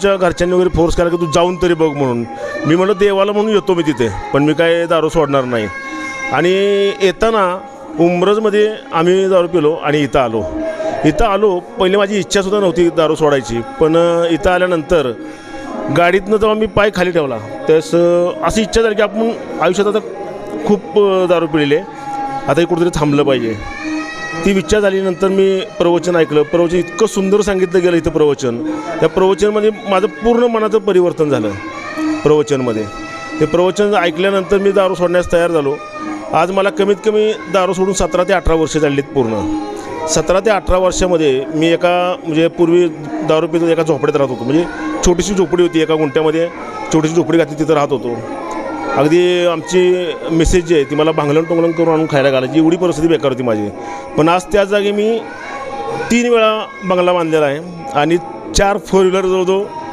आमच्या घरच्यांनी वगैरे फोर्स केला की तू जाऊन तरी बघ म्हणून. मी म्हटलं देवाला म्हणून येतो मी तिथे, पण मी काय दारू सोडणार नाही. आणि येताना उमरजमध्ये आम्ही दारू पिलो आणि इथं आलो. पहिले माझी इच्छासुद्धा नव्हती दारू सोडायची, पण इथं आल्यानंतर गाडीतनं जेव्हा मी पाय खाली ठेवला त्यास अशी इच्छा झाली की आपण आयुष्यात आता खूप दारू पिलेली आहे, आता हे कुठेतरी थांबलं पाहिजे. ती इच्छा झाल्यानंतर मी प्रवचन ऐकलं. प्रवचन इतकं सुंदर सांगितलं गेलं इथं प्रवचन. त्या प्रवचनमध्ये माझं पूर्ण मनाचं परिवर्तन झालं प्रवचनमध्ये. ते प्रवचन ऐकल्यानंतर मी दारू सोडण्यास तयार झालो. आज मला कमीत कमी दारू सोडून 17 ते 18 वर्ष झालीत पूर्ण. 17 ते 18 वर्षामध्ये मी म्हणजे पूर्वी दारू पितो एका झोपड्यात राहत होतो. म्हणजे छोटीशी झोपडी होती, एका गुंठ्यामध्ये छोटीशी झोपडी घातली, तिथं राहत होतो. अगदी आमची मिसेस जी आहे ती मला भांगलन टोंगलन करून आणून खायला घालायची, एवढी परिस्थिती बेकार होती माझी. पण आज त्याच जागी मी 3 वेळा बंगला बांधलेला आहे आणि 4 4 व्हीलर जवळजवळ